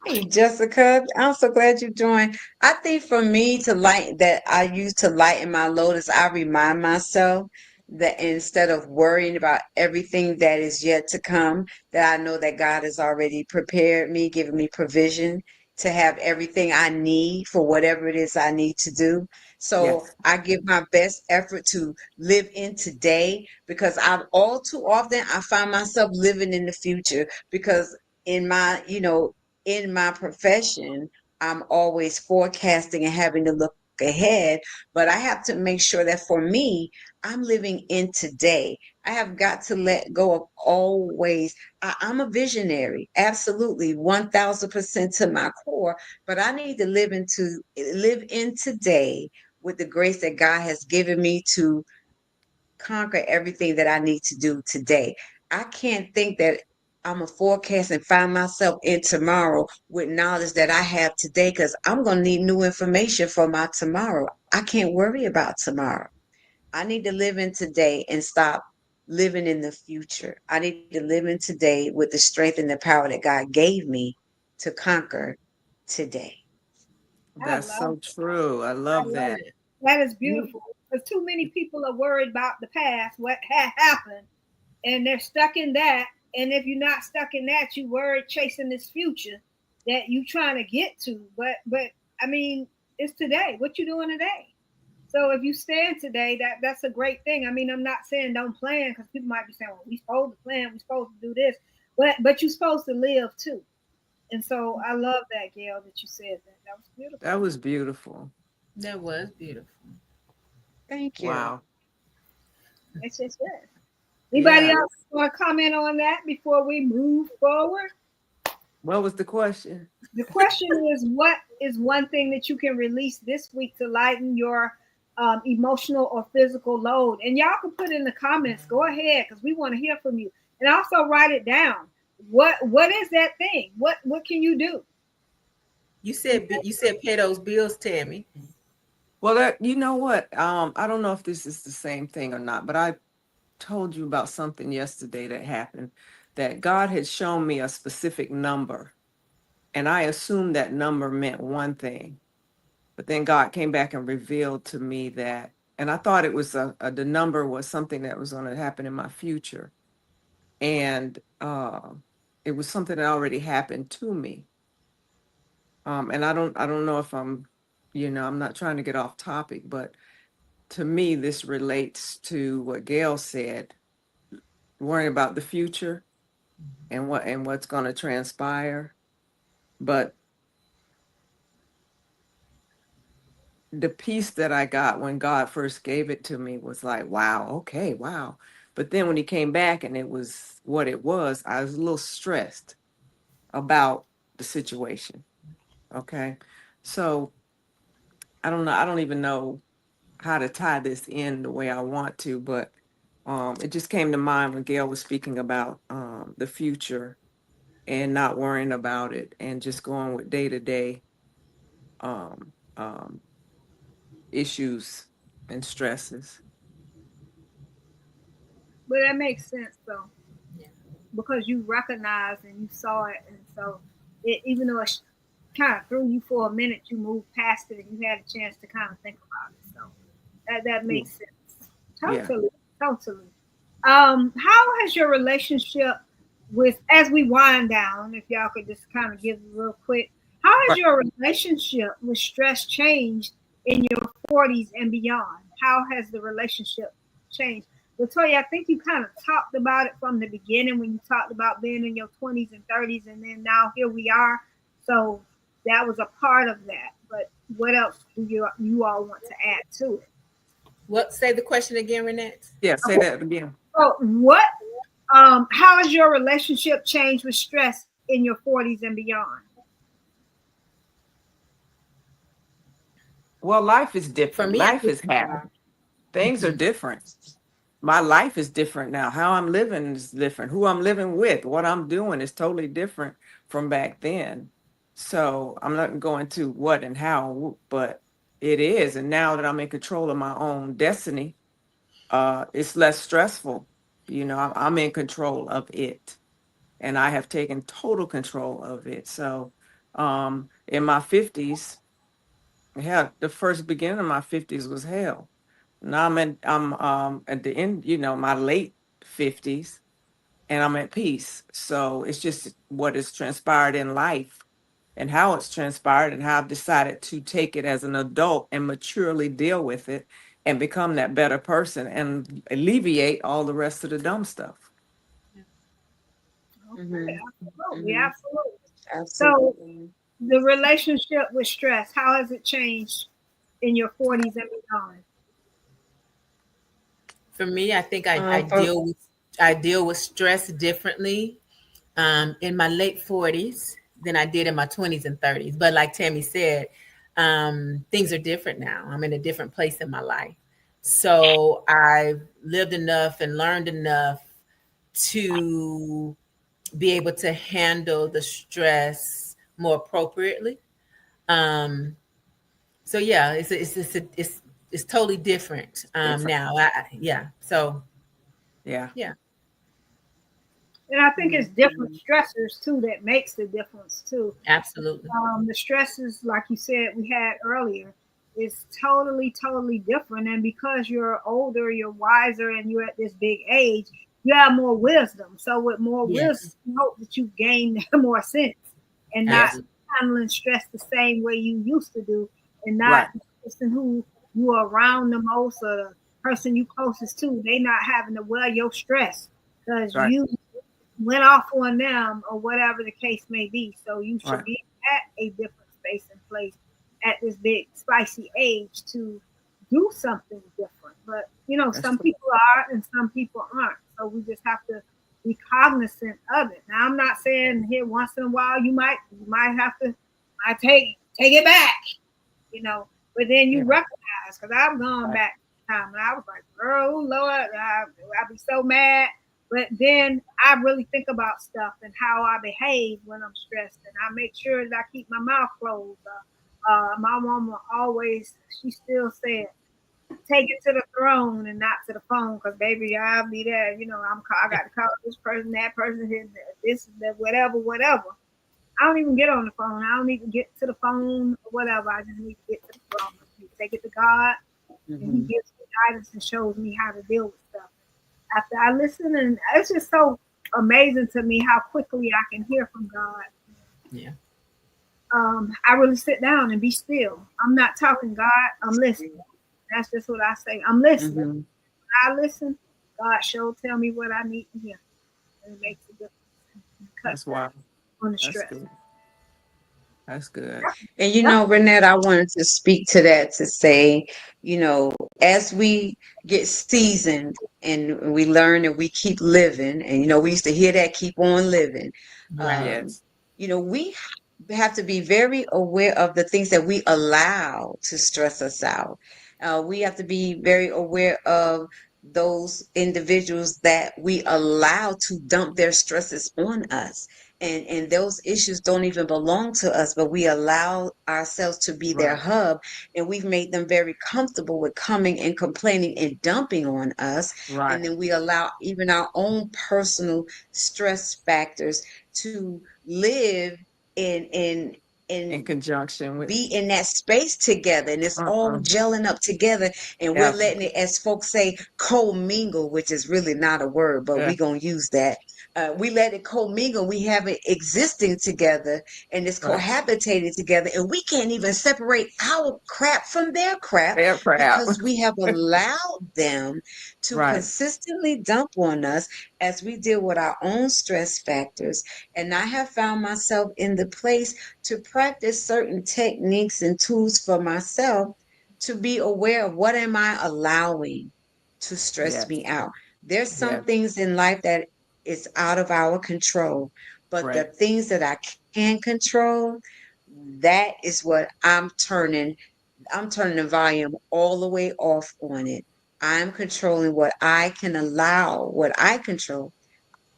Hey Jessica, I'm so glad you joined. I think for me to light that I use to lighten my load is I remind myself that instead of worrying about everything that is yet to come, that I know that God has already prepared me, given me provision, to have everything I need for whatever it is I need to do. So Yes. I give my best effort to live in today because I'm all too often I find myself living in the future because in my, in my profession, I'm always forecasting and having to look ahead, but I have to make sure that for me, I'm living in today. I have got to let go of always I'm a visionary, absolutely, 1000% to my core. But I need to live in today with the grace that God has given me to conquer everything that I need to do today. I can't think that I'm a forecast and find myself in tomorrow with knowledge that I have today because I'm going to need new information for my tomorrow. I can't worry about tomorrow. I need to live in today and stop living in the future. I need to live in today with the strength and the power that God gave me to conquer today. I That's love so true. I I love love that. it. That is You, beautiful. Because too many people are worried about the past, what had happened, and they're stuck in that. And if you're not stuck in that, you worried chasing this future that you trying to get to. But I mean, it's today. What you doing today? So if you stand today, that's a great thing. I mean, I'm not saying don't plan because people might be saying, "Well, we supposed to plan, we supposed to do this," but you're supposed to live too. And so I love that, Gail, that you said that. That was beautiful. that was beautiful. That was beautiful. Thank you. Wow. Yes, yes, yes. Anybody Yeah. else want to comment on that before we move forward? What was the question? The question is, what is one thing that you can release this week to lighten your emotional or physical load? And y'all can put in the comments. Go ahead, because we want to hear from you. And also write it down. What is that thing? What can you do? You said pay those bills, Tammy. Well, you know what? I don't know if this is the same thing or not, but I told you about something yesterday that happened that God had shown me a specific number, and I assumed that number meant one thing. But then God came back and revealed to me that, and I thought it was the number was something that was going to happen in my future. And it was something that already happened to me. And I don't know if I'm not trying to get off topic, but to me, this relates to what Gail said, worrying about the future and what's going to transpire. But the peace that I got when God first gave it to me was like, wow, okay, wow. But then when he came back and it was what it was, I was a little stressed about the situation. Okay. So I don't know. I don't even know how to tie this in the way I want to, but it just came to mind when Gail was speaking about the future and not worrying about it and just going with day to day um, um, issues and stresses. But that makes sense though, Yeah. because you recognized and you saw it, and so even though it kind of threw you for a minute, you moved past it and you had a chance to kind of think about it. So that Yeah. makes sense. Yeah. Totally, totally. How has your relationship with, as we wind down, if y'all could just kind of give real quick, how has Right. your relationship with stress changed in your 40s and beyond? How has the relationship changed? Latoya, I think you kind of talked about it from the beginning when you talked about being in your 20s and 30s, and then now here we are. So that was a part of that. But what else do you all want to add to it? What? Say the question again, Renette. Yeah. Say that again. So how has your relationship changed with stress in your 40s and beyond? Well, life is For different. me, I Life think. is happening. Things are different. My life is different now. How I'm living is different. Who I'm living with, what I'm doing is totally different from back then. So I'm not going to what and how, but it is. And now that I'm in control of my own destiny, it's less stressful. I'm in control of it, and I have taken total control of it. So, in my 50s, yeah, the first beginning of my 50s was hell. Now I'm at the end, my late 50s, and I'm at peace. So it's just what has transpired in life. and how it's transpired and how I've decided to take it as an adult and maturely deal with it and become that better person and alleviate all the rest of the dumb stuff. Okay, absolutely, Mm-hmm. absolutely. So Absolutely. the relationship with stress, how has it changed in your 40s and beyond? For me, I think For I deal with stress differently in my late 40s than I did in my 20s and 30s. But like Tammy said, things are different now. I'm in a different place in my life. So I've lived enough and learned enough to be able to handle the stress more appropriately. Um, so yeah, it's totally different Different. now. Yeah. So Yeah. yeah, And I think it's different Mhm. stressors too that makes the difference too. absolutely. The stresses, like you said, we had earlier, is totally, totally different. And because you're older, you're wiser, and you're at this big age, you have more wisdom. So with more wisdom, Yes, you hope that you gain more sense and not Yes. absolutely. handling stress the same way you used to do, and not Right. the person who you are around the most or the person you closest to, they not having to wear your stress because Right. you went off on them or whatever the case may be. So you should Right. be at a different space and place at this big spicy age to do something different. But That's some true. people are and some people aren't. So we just have to be cognizant of it. Now I'm not saying here once in a while you might have to I take it back, but then you Yeah. recognize because I've gone Right. back time and I was like, girl, oh Lord, I'd be so mad. But then I really think about stuff and how I behave when I'm stressed, and I make sure that I keep my mouth closed. My mama always, she still said, take it to the throne and not to the phone, because baby, I'll be there. I got to call this person, that person, this, that, whatever, whatever. I don't even get on the phone. I don't need to get to the phone or whatever. I just need to get to the throne. I need to take it to God, and He Mhm. gives me guidance and shows me how to deal with stuff. After I listen, and it's just so amazing to me how quickly I can hear from God. Yeah. I really sit down and be still. I'm not talking, God. I'm listening. That's just what I say. I'm listening. Mhm. When I listen, God show tell me what I need to hear, and it makes a difference and cuts That's down why. on the That's stress. good. That's good. And Yep. Renette, I wanted to speak to that to say, as we get seasoned and we learn and we keep living, and we used to hear that keep on living. Right. Um, Yes. we have to be very aware of the things that we allow to stress us out. We have to be very aware of those individuals that we allow to dump their stresses on us, and those issues don't even belong to us, but we allow ourselves to be their Right. hub, and we've made them very comfortable with coming and complaining and dumping on us. And Right. then we allow even our own personal stress factors to live in In conjunction with. be in that space together, and it's all Uh-uh. gelling up together, and we're Yeah. letting it, as folks say, co-mingle, which is really not a word, but Yeah. we're going to use that. We let it co-mingle. We have it existing together, and it's Right. cohabitating together, and we can't even separate our crap from their crap Aircraft. because we have allowed them to Right. consistently dump on us as we deal with our own stress factors. And I have found myself in the place to practice certain techniques and tools for myself to be aware of what am I allowing to stress Yes. me out. There's some Yes. things in life that is out of our control, but the Right. things that I can control, that is what I'm turning the volume all the way off on it. I'm controlling what I can allow, what I control.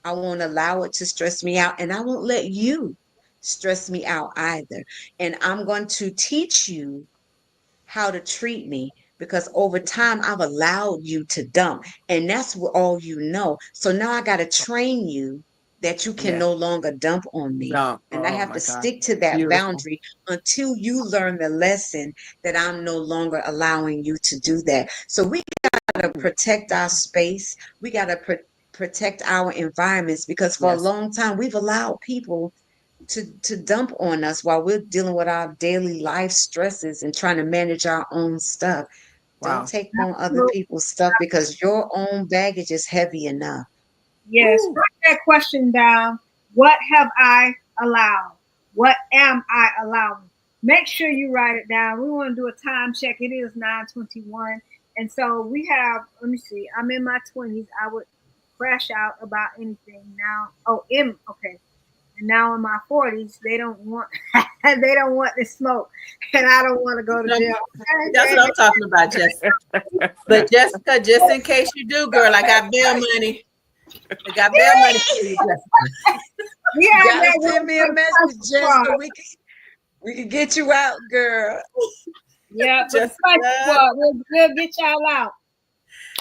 I won't allow it to stress me out, and I won't let you stress me out either. And I'm going to teach you how to treat me, because over time I've allowed you to dump, and that's what all you know. So now I got to train you that you can Yeah. no longer dump on me. No. And I Oh have my to God. stick to that Beautiful. boundary until you learn the lesson that I'm no longer allowing you to do that. So we got to protect our space. We got to protect our environments, because for a Yes. long time we've allowed people to dump on us while we're dealing with our daily life stresses and trying to manage our own stuff. Don't Wow. take on other people's stuff because your own baggage is heavy enough. Yes, Woo. write that question down. What have I allowed? What am I allowing? Make sure you write it down. We want to do a time check. It is 9:21. And so we have, let me see, I'm in my 20s. I would crash out about anything now. Okay. And now in my 40s, they don't want they don't want to smoke. And I don't want to go to jail. That's what I'm talking about, Jessica. But Jessica, just in case you do, girl, I got bail money. I got bail money for you, Jessica. We You have gotta that send me a message, Jessica. We can get you out, girl. Yeah, but the Jessica. squad, we'll get y'all out.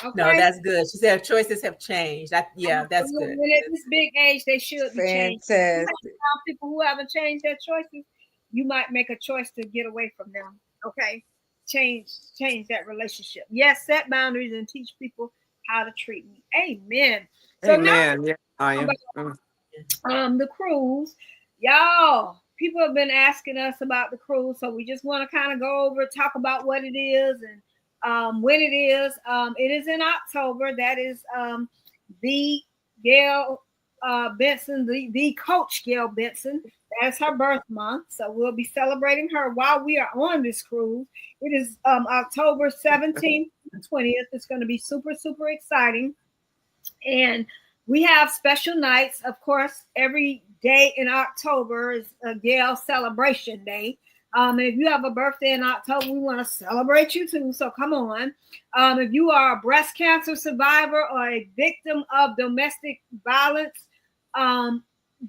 Okay. No, that's good. She said choices have changed. Yeah, that's good. When at this big age, they should be changed. Fantastic. People who haven't changed their choices, you might make a choice to get away from them. Okay, change that relationship. Yes, set boundaries and teach people how to treat me. Amen. So now Amen. Yeah, I am. the cruise, y'all. People have been asking us about the cruise, so we just want to kind of go over, talk about what it is and when it is. It is in October. That is the Gail Benson, the coach Gail Benson. That's her birth month, so we'll be celebrating her while we are on this cruise. It is October 17th to 20th. It's going to be super, super exciting. And we have special nights, of course, every day in October is a Gail celebration day. And if you have a birthday in October, we want to celebrate you too. So come on. If you are a breast cancer survivor or a victim of domestic violence,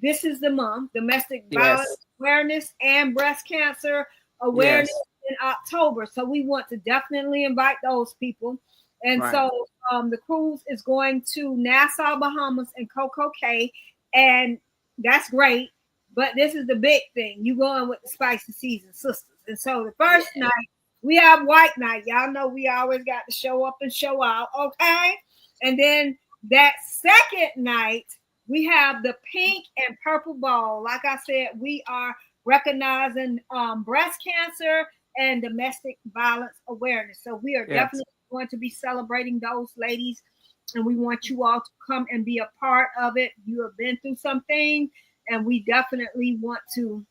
this is the month, domestic violence Yes. awareness and breast cancer awareness Yes. in October. So we want to definitely invite those people. And Right. so the cruise is going to Nassau, Bahamas, and Coco Cay, and that's great. But this is the big thing. You going with the Spicy Season Sisters. And so the first night, we have White Night. Y'all know we always got to show up and show out, okay? And then that second night, we have the Pink and Purple Ball. Like I said, we are recognizing breast cancer and domestic violence awareness. So we are Yes. definitely going to be celebrating those ladies, and we want you all to come and be a part of it. You have been through something, and we definitely want to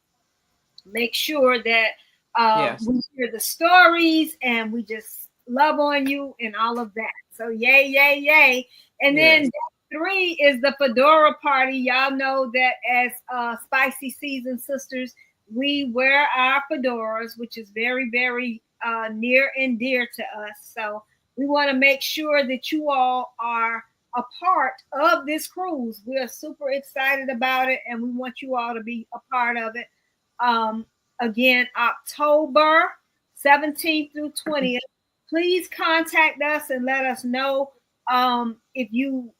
make sure that Yes. we hear the stories and we just love on you and all of that. So yay, yay, yay. And then Yes. 3 is the fedora party. Y'all know that as Spicy Season Sisters, we wear our fedoras, which is very, very near and dear to us. So we want to make sure that you all are a part of this cruise. We are super excited about it, and we want you all to be a part of it. Um, Again, October 17th through 20th. Please contact us and let us know if you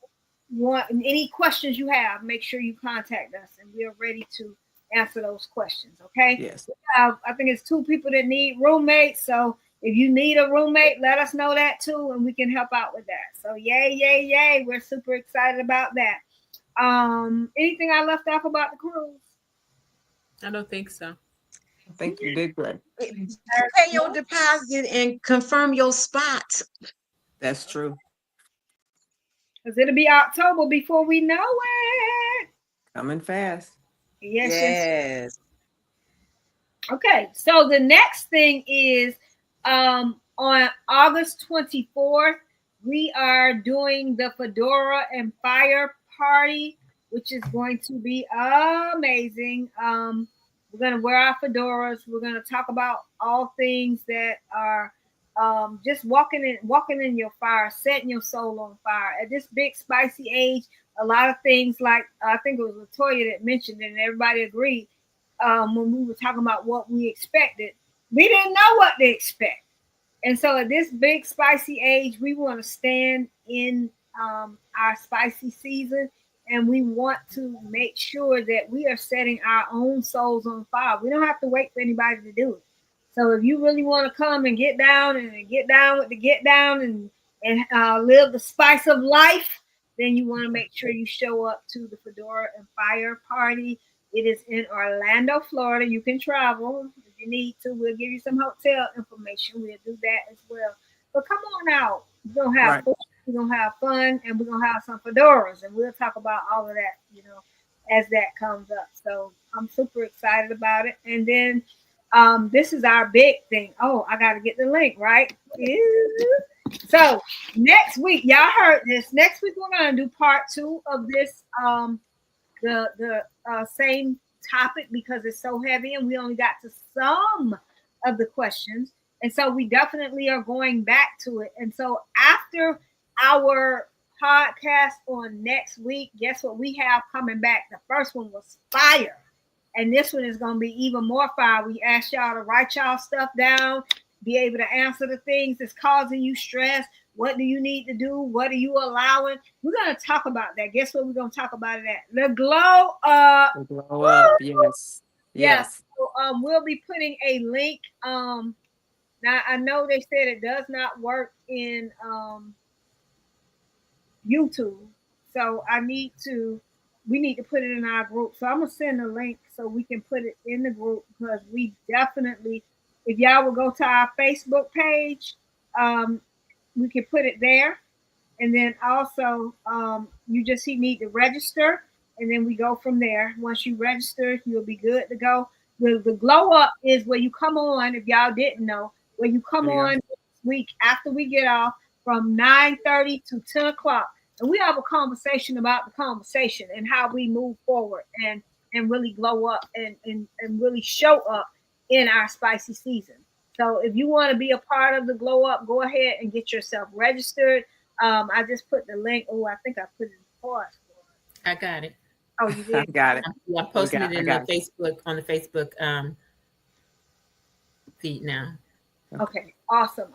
want any questions you have. Make sure you contact us, and we are ready to answer those questions. Okay. Yes. I think it's 2 people that need roommates. So if you need a roommate, let us know that too, and we can help out with that. So yay, yay, yay! We're super excited about that. Anything I left off about the cruise? I don't think so. I think you did great. Pay your deposit and confirm your spot. That's true. Because it'll be October before we know it. Coming fast. Yes, yes. Yes. Okay, so the next thing is on August 24th, we are doing the Fedora and Fire Party, which is going to be amazing. We're going to wear our fedoras. We're going to talk about all things that are just walking in your fire, setting your soul on fire. At this big spicy age, a lot of things like I think it was Latoya that mentioned it, and everybody agreed when we were talking about what we expected. We didn't know what to expect. And so at this big spicy age, we want to stand in our spicy season, and we want to make sure that we are setting our own souls on fire. We don't have to wait for anybody to do it. So if you really want to come and get down with the get down and live the spice of life, then you want to make sure you show up to the Fedora and Fire Party, It is in Orlando, Florida. You can travel if you need to. We'll give you some hotel information. We'll do that as well. But come on out. We're gonna have Right. food, we're gonna have fun, and we're gonna have some fedoras, and we'll talk about all of that, as that comes up. So I'm super excited about it. And then this is our big thing. Oh, I gotta get the link, right? Ew. So next week, y'all heard this. Next week we're gonna do part 2 of this the same topic because it's so heavy and we only got to some of the questions. And so we definitely are going back to it. And so after our podcast on next week, guess what we have coming back? The first one was fire. And this one is going to be even more fire. We asked y'all to write y'all stuff down, be able to answer the things that's causing you stress. What do you need to do? What are you allowing? We're going to talk about that. Guess what we're going to talk about it at? The glow up. The glow up. Yes. Yeah. Yes. So, we'll be putting a link. Now I know they said it does not work in YouTube. So we need to put it in our group. So I'm gonna send a link so we can put it in the group because we definitely, if y'all will go to our Facebook page, we can put it there. And then also, you just need to register, and then we go from there. Once you register, you'll be good to go. The glow up is where you come on, if y'all didn't know, where you come on this week after we get off from 9:30 to 10 o'clock. And we have a conversation about the conversation and how we move forward and really glow up and really show up in our spicy season. So if you want to be a part of the glow up, go ahead and get yourself registered. I just put the link. Oh, I think I put it in the pause. I got it. Oh, you I did? got it. I'm posting it in the it. Facebook on the Facebook feed now. Okay, awesome.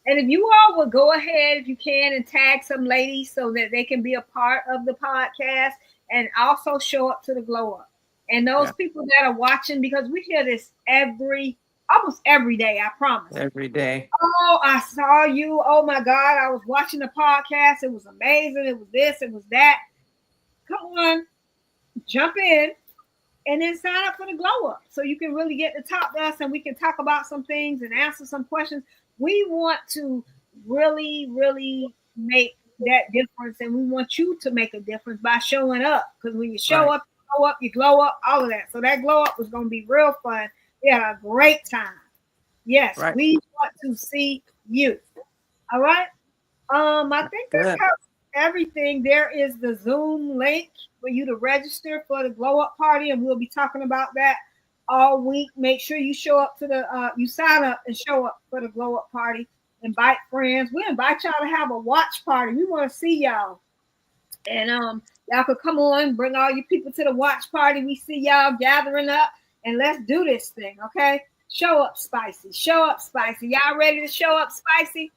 And if you all would go ahead, if you can, and tag some ladies so that they can be a part of the podcast and also show up to the glow up. And those people that are watching, because we hear this almost every day, I promise. Every day. Oh, I saw you. Oh my God, I was watching the podcast. It was amazing. It was this, it was that. Come on, jump in and then sign up for the glow up so you can really get to talk to us and we can talk about some things and answer some questions. We want to really, really make that difference, and we want you to make a difference by showing up, because when you show up, you glow up, all of that. So that glow up was going to be real fun. We had a great time. Yes, we want to see you. All right. I think that covers everything. There is the Zoom link for you to register for the glow up party, and we'll be talking about that all week. Make sure you show up to you sign up and show up for the glow up party. Invite friends. We invite y'all to have a watch party. We want to see y'all, and y'all could come on, bring all your people to the watch party. We see y'all gathering up, and let's do this thing, okay? Show up spicy. Show up spicy. Y'all ready to show up spicy?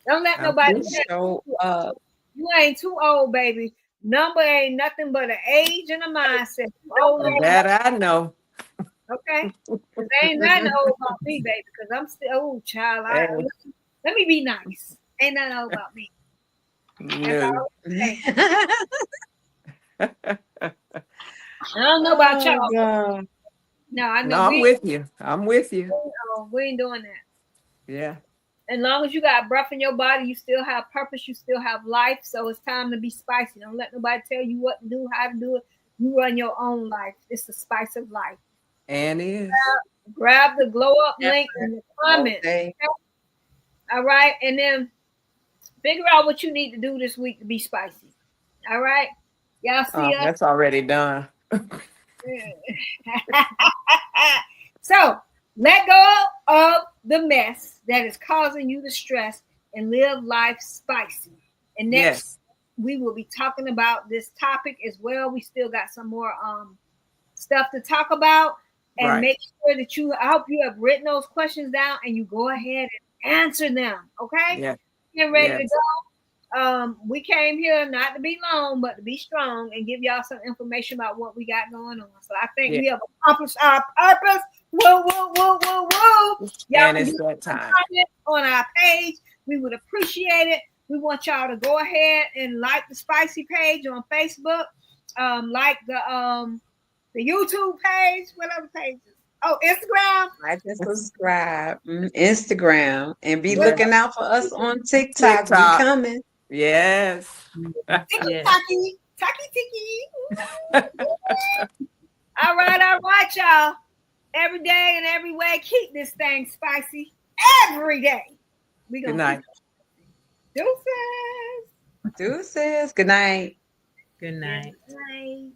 Don't let nobody show up. You ain't too old, baby. Number ain't nothing but an age and a mindset. That I know. Okay? There ain't nothing old about me, baby, because I'm still old, child. Let me be nice. Ain't nothing old about me. No. I don't know about y'all. God. No, I know. I'm with you. I'm with you. We ain't doing that. Yeah. As long as you got breath in your body, you still have purpose, you still have life. So it's time to be spicy. Don't let nobody tell you what to do, how to do it. You run your own life. It's the spice of life. And is. Grab the glow up link in the comments. Okay? All right. And then figure out what you need to do this week to be spicy. All right. Y'all see us? That's already done. So let go of the mess that is causing you the stress and live life spicy. And next, we will be talking about this topic as well. We still got some more stuff to talk about, and make sure that I hope you have written those questions down and you go ahead and answer them. Okay? Yeah. Get ready to go. We came here not to be long, but to be strong and give y'all some information about what we got going on. So I think we have accomplished our purpose. Woo, woo, woo, woo, woo. Y'all and it's that time. On our page. We would appreciate it. We want y'all to go ahead and like the spicy page on Facebook. Like the The YouTube page. What other pages? Oh, Instagram. Like and subscribe. Instagram. And be What? looking out for us on TikTok. We TikTok. coming. Yes. Tiki Yes. taki. Taki tiki. All right, y'all. Every day and every way, keep this thing spicy. Every day. We Good gonna keep night. it. Deuces. Deuces. Good night. Good Good night. night.